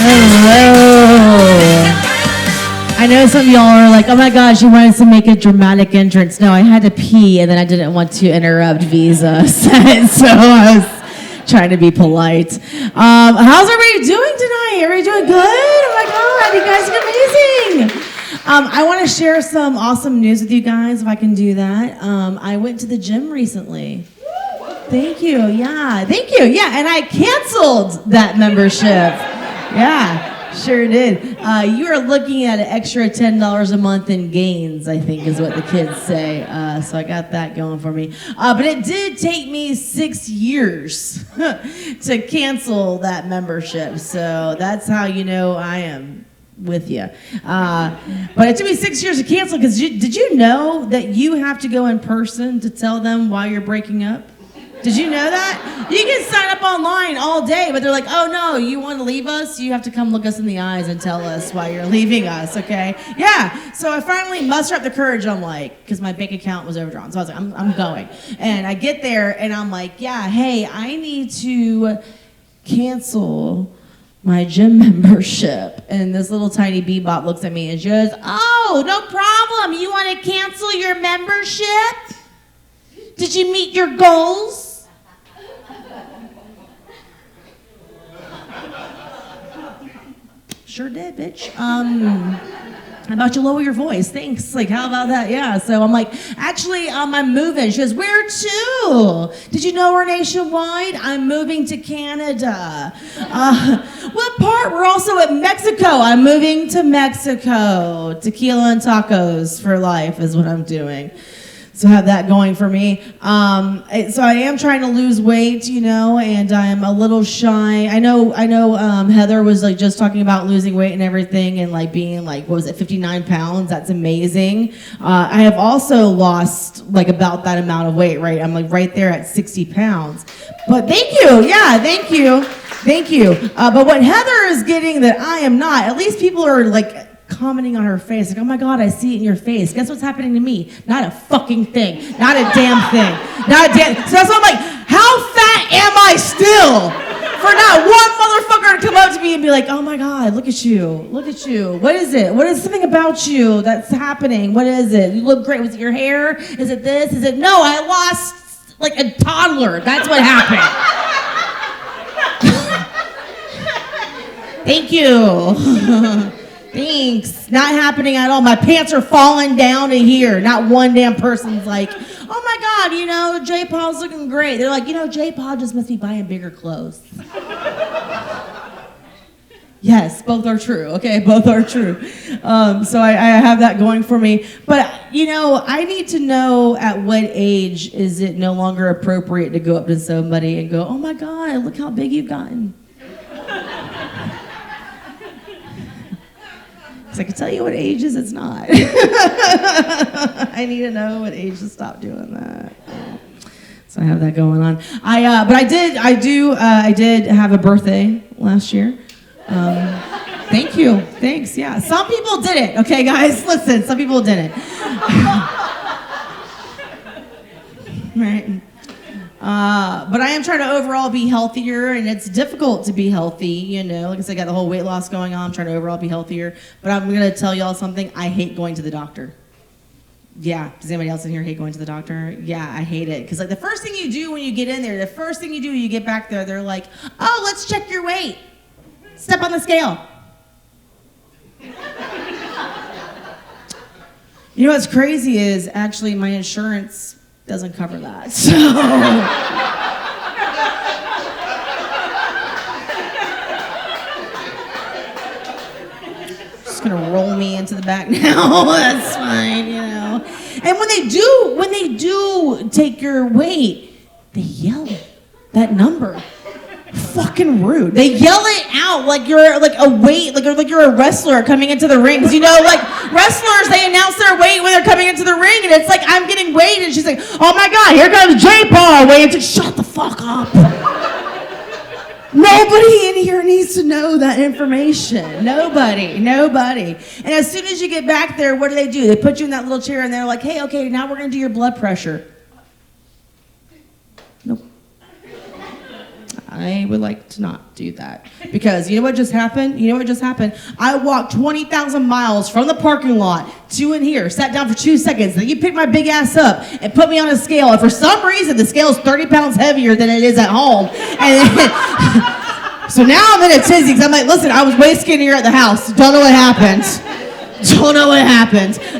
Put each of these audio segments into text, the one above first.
Hello. I know some of y'all are like, oh my gosh, she wanted to make a dramatic entrance. No, I had to pee and then I didn't want to interrupt Visa, so I was trying to be polite. How's everybody doing tonight? Everybody doing good? Oh my God, you guys are amazing. I want to share some awesome news with you guys, if I can do that. I went to the gym recently. Thank you, yeah, thank you, yeah, and I canceled that membership. Yeah. Sure did. You are looking at an extra $10 a month in gains, I think is what the kids say. So I got that going for me. But it did take me 6 years to cancel that membership. So that's how you know I am with you. But it took me 6 years to cancel because did you know that you have to go in person to tell them why you're breaking up? Did you know that? You can sign up online all day, but they're like, oh no, you want to leave us? You have to come look us in the eyes and tell us why you're leaving us, okay? Yeah, so I finally mustered up the courage, I'm like, because my bank account was overdrawn. So I was like, I'm going. And I get there and I'm like, yeah, hey, I need to cancel my gym membership. And this little tiny bebop looks at me and she goes, oh, no problem. You want to cancel your membership? Did you meet your goals? Sure did, bitch. How about you lower your voice? Thanks. Like, how about that? Yeah. So I'm like, actually, I'm moving. She goes, where to? Did you know we're nationwide? I'm moving to Canada. What part? We're also at Mexico. I'm moving to Mexico. Tequila and tacos for life is what I'm doing. So I have that going for me. So I am trying to lose weight, you know, and I'm a little shy. I know. Heather was like just talking about losing weight and everything, and like being like, what was it, 59 pounds? That's amazing. I have also lost like about that amount of weight, right? I'm like right there at 60 pounds. But thank you, yeah, thank you. But what Heather is getting that I am not, at least people are like commenting on her face, like, oh my God, I see it in your face. Guess what's happening to me? Not a fucking thing. Not a damn thing. Not a damn. So that's why I'm like, how fat am I still? For not one motherfucker to come up to me and be like, oh my God, look at you. Look at you. What is it? What is something about you that's happening? What is it? You look great. Was it your hair? Is it this? Is it? No, I lost like a toddler. That's what happened. Thank you. Thanks. Not happening at all. My pants are falling down to here. Not one damn person's like, oh my God, you know, Jpaw's looking great. They're like, you know, Jpaw just must be buying bigger clothes. Yes, both are true. Okay, both are true. So I have that going for me. But, you know, I need to know at what age is it no longer appropriate to go up to somebody and go, oh my God, look how big you've gotten. I can tell you what ages it's not. I need to know what age to stop doing that. So I have that going on. But I did have a birthday last year. Thank you. Thanks. Yeah. Some people didn't. Okay, guys, listen. Some people didn't. Right. But I am trying to overall be healthier, and it's difficult to be healthy, you know. Like I said, I got the whole weight loss going on. I'm trying to overall be healthier. But I'm going to tell y'all something. I hate going to the doctor. Yeah. Does anybody else in here hate going to the doctor? Yeah, I hate it. Because like the first thing you do when you get in there, the first thing you do when you get back there, they're like, oh, let's check your weight. Step on the scale. You know what's crazy is actually my insurance doesn't cover that, so. Just gonna roll me into the back now. That's fine, you know. And when they do take your weight, they yell that number. Fucking rude. They yell it out like you're like a weight, like you're a wrestler coming into the ring. 'Cause you know, like wrestlers, they announce their weight when they're coming into the ring, and it's like I'm getting weighed, and she's like, "Oh my God, here comes Jpaw weighing." It's like, shut the fuck up. Nobody in here needs to know that information. Nobody. And as soon as you get back there, what do? They put you in that little chair, and they're like, "Hey, okay, now we're gonna do your blood pressure." Nope. I would like to not do that. Because you know what just happened? I walked 20,000 miles from the parking lot to in here, sat down for 2 seconds, then you picked my big ass up and put me on a scale, and for some reason the scale is 30 pounds heavier than it is at home. And so now I'm in a tizzy because I'm like, listen, I was way skinnier at the house. Don't know what happened.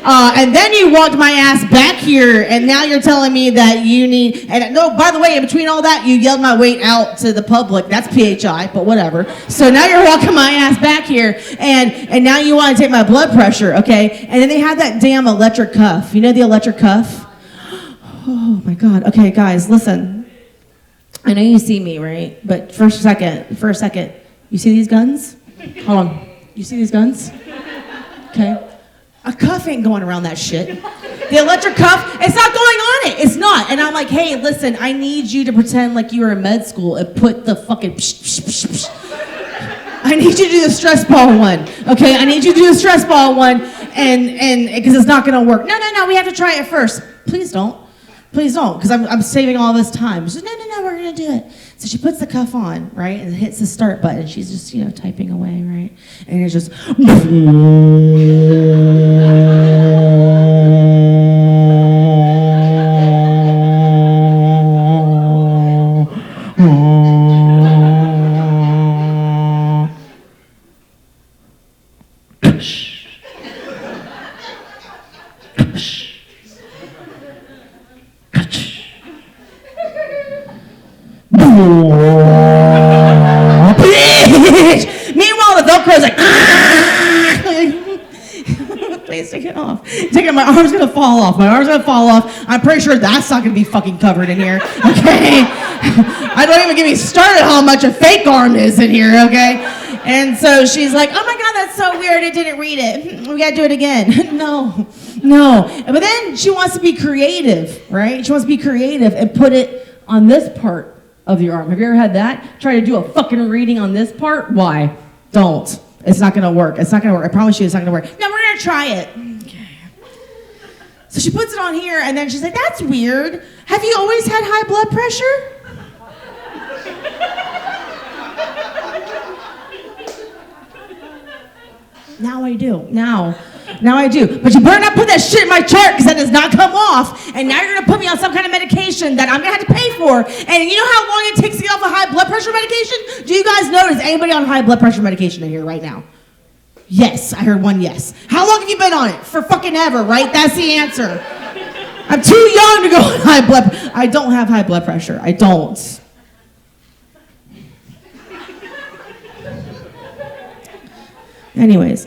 And then you walked my ass back here, and now you're telling me that you need, and no, by the way, in between all that, you yelled my weight out to the public. That's PHI, but whatever. So now you're walking my ass back here, and now you want to take my blood pressure, okay? And then they have that damn electric cuff. You know the electric cuff? Oh my God. Okay, guys, listen. I know you see me, right? But for a second, you see these guns? Hold on. You see these guns? Okay. A cuff ain't going around that shit. The electric cuff, it's not going on it. It's not. And I'm like, hey, listen, I need you to pretend like you were in med school and put the fucking I need you to do the stress ball one. Okay, I need you to do the stress ball one and because it's not gonna work. No, we have to try it first. Please don't, because I'm saving all this time. She says, no, we're gonna do it. So she puts the cuff on, right, and hits the start button. She's just, typing away, right? And it's just... Meanwhile, the Velcro's like, please take it off. My arm's gonna fall off. I'm pretty sure that's not gonna be fucking covered in here, okay? I don't even get me started how much a fake arm is in here, okay? And so she's like, oh my God, that's so weird. I didn't read it. We gotta do it again. No. But then she wants to be creative, right? She wants to be creative and put it on this part of your arm. Have you ever had that? Try to do a fucking reading on this part? Why? Don't. It's not gonna work. I promise you it's not gonna work. No, we're gonna try it. Okay. So she puts it on here and then she's like, that's weird. Have you always had high blood pressure? Now I do. Now I do. But you better not put that shit in my chart because that does not come off. And now you're going to put me on some kind of medication that I'm going to have to pay for. And you know how long it takes to get off a high blood pressure medication? Do you guys know, is anybody on high blood pressure medication in here right now? Yes, I heard one yes. How long have you been on it? For fucking ever, right? That's the answer. I'm too young to go on high blood pressure. I don't have high blood pressure. I don't. Anyways,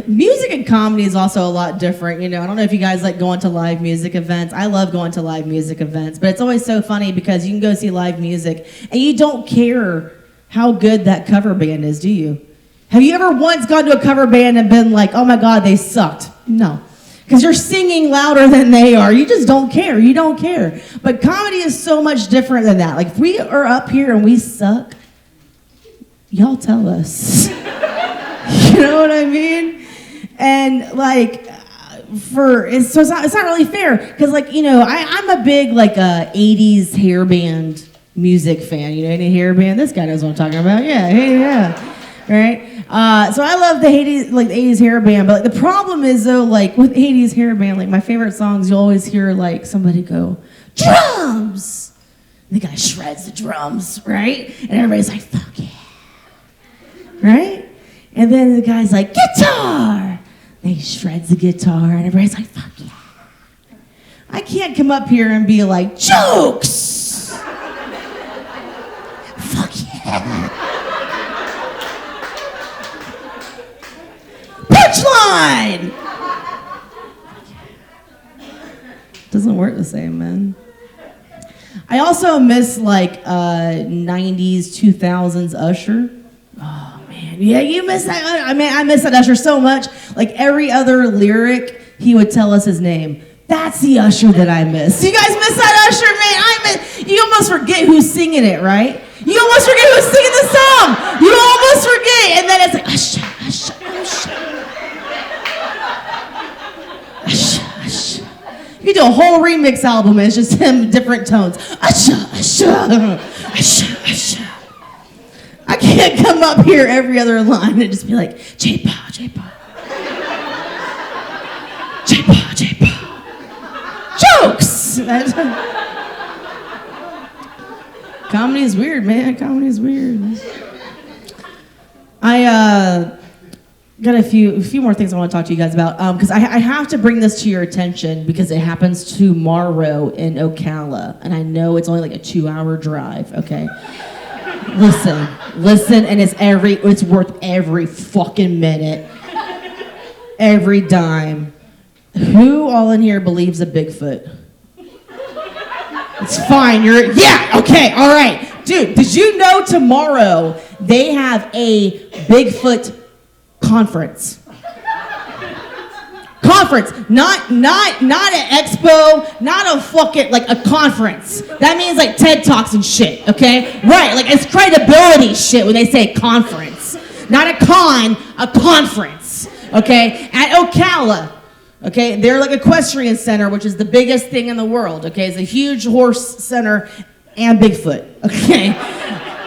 music and comedy is also a lot different, I don't know if you guys like going to live music events. I love going to live music events, but it's always so funny because you can go see live music and you don't care how good that cover band is, do you? Have you ever once gone to a cover band and been like, oh my God, they sucked? No. Because you're singing louder than they are. You just don't care. You don't care. But comedy is so much different than that. Like, if we are up here and we suck, y'all tell us. You know what I mean? And, like, it's not really fair. Because, like, I'm a big, like, 80s hair band music fan. Any hair band? This guy knows what I'm talking about. Yeah. Right? So I love the 80s hair band, but the problem is though, like with 80s hair band, like my favorite songs, you'll always hear like somebody go, drums! And the guy shreds the drums, right? And everybody's like, fuck yeah. Right? And then the guy's like, guitar! And he shreds the guitar, and everybody's like, fuck yeah. I can't come up here and be like, jokes! Fuck yeah. Punchline! Doesn't work the same, man. I also miss like 90s, 2000s Usher. Oh man, yeah, you miss that. I miss that Usher so much. Like every other lyric, he would tell us his name. That's the Usher that I miss. You guys miss that Usher, man? You almost forget who's singing it, right? You almost forget who's singing the song. You almost forget, and then it's like Usher, Usher, Usher. You do a whole remix album and it's just him different tones. Usha, usha, usha, usha. I can't come up here every other line and just be like, Jpaw, Jpaw. Jpaw, Jpaw. Jokes! Comedy is weird, man. Comedy is weird. I got a few more things I want to talk to you guys about because I have to bring this to your attention because it happens tomorrow in Ocala, and I know it's only like a 2-hour drive. Okay, listen, and it's worth every fucking minute, every dime. Who all in here believes a Bigfoot? It's fine. Yeah. Okay. All right, dude. Did you know tomorrow they have a Bigfoot conference? Conference, not an expo, not a fucking like a conference. That means like TED Talks and shit. Okay, right? Like it's credibility shit when they say conference, not a con, a conference. Okay, at Ocala. Okay, they're like equestrian center, which is the biggest thing in the world. Okay, it's a huge horse center and Bigfoot. Okay,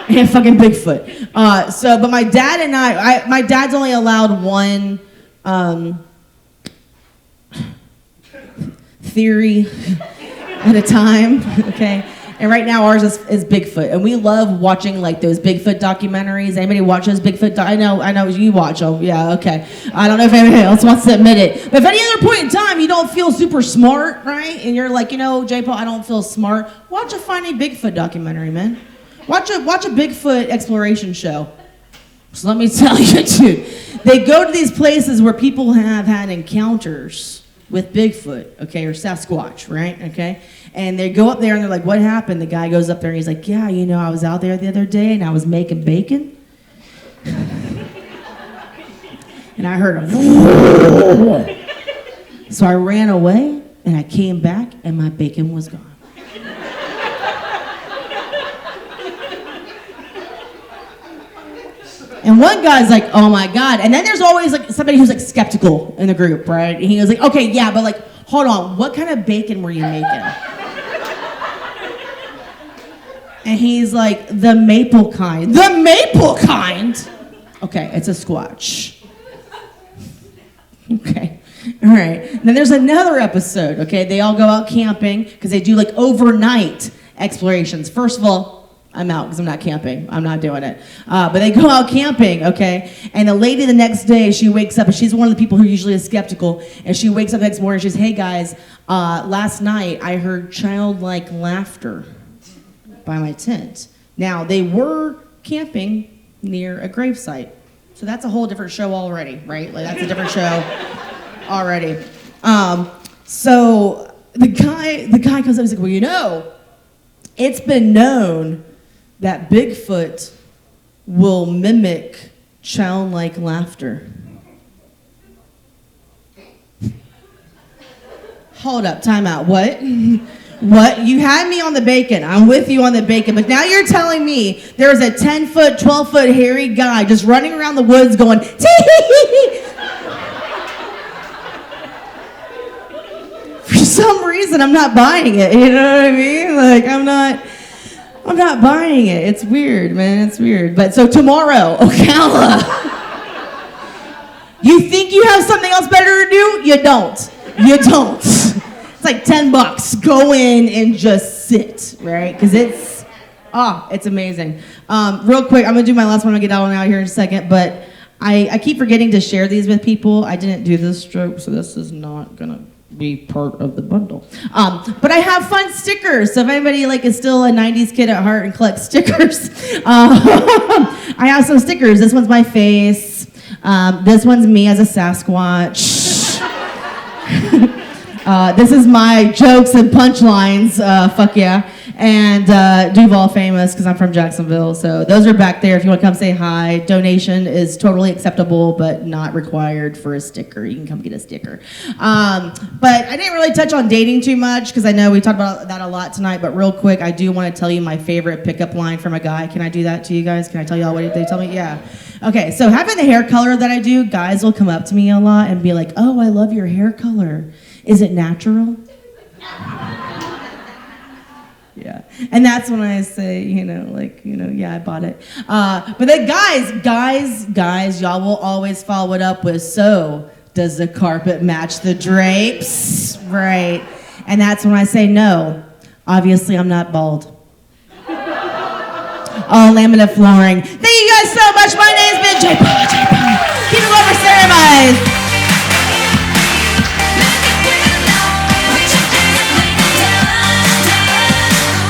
and fucking Bigfoot. But my dad and my dad's only allowed one theory at a time. Okay, and right now ours is Bigfoot, and we love watching like those Bigfoot documentaries. Anybody watch those Bigfoot? I know you watch them. Yeah, okay. I don't know if anybody else wants to admit it, but if at any other point in time you don't feel super smart, right, and you're like, Jpaw, I don't feel smart, watch a Finding Bigfoot documentary, man. Watch a Bigfoot exploration show. So let me tell you, dude, they go to these places where people have had encounters with Bigfoot, okay, or Sasquatch, right, okay? And they go up there and they're like, what happened? The guy goes up there and he's like, yeah, I was out there the other day and I was making bacon. And I heard a so I ran away and I came back and my bacon was gone. And one guy's like, oh my God. And then there's always like somebody who's like skeptical in the group, right? And he was like, okay, yeah, but like, hold on, what kind of bacon were you making? And he's like, the maple kind. The maple kind? Okay, it's a squatch. Okay, all right. And then there's another episode, okay? They all go out camping because they do like overnight explorations. First of all, I'm out because I'm not camping. I'm not doing it. But they go out camping, okay? And the lady the next day, she wakes up, and she's one of the people who usually is skeptical, and she wakes up the next morning, and she says, hey guys, last night I heard childlike laughter by my tent. Now, they were camping near a gravesite. So that's a whole different show already, right? Like that's a different show already. So the guy comes up and he's like, well, it's been known that Bigfoot will mimic childlike laughter. Hold up, time out. What? What? You had me on the bacon. I'm with you on the bacon. But now you're telling me there's a 10-foot, 12-foot hairy guy just running around the woods going, tee. For some reason, I'm not buying it. You know what I mean? Like, I'm not buying it. It's weird, man. It's weird. But so tomorrow, Ocala. You think you have something else better to do? You don't. You don't. It's like $10. Go in and just sit, right? Because it's amazing. Real quick, I'm going to do my last one. I'll get out here in a second. But I keep forgetting to share these with people. I didn't do this stroke, so this is not going to be part of the bundle. But I have fun stickers. So if anybody is still a 90s kid at heart and collects stickers, I have some stickers. This one's my face. This one's me as a Sasquatch. This is my jokes and punchlines. Fuck yeah. And Duval famous because I'm from Jacksonville. So those are back there if you want to come say hi. Donation is totally acceptable but not required for a sticker. You can come get a sticker. But I didn't really touch on dating too much because I know we talked about that a lot tonight. But real quick, I do want to tell you my favorite pickup line from a guy. Can I do that to you guys? Can I tell y'all what they tell me? Yeah. Okay, so having the hair color that I do, guys will come up to me a lot and be like, oh, I love your hair color. Is it natural? Yeah, and that's when I say, yeah, I bought it. But then guys, y'all will always follow it up with, so does the carpet match the drapes? Right. And that's when I say no. Obviously, I'm not bald. Oh, laminate flooring. Thank you guys so much. My name's been Jpaw.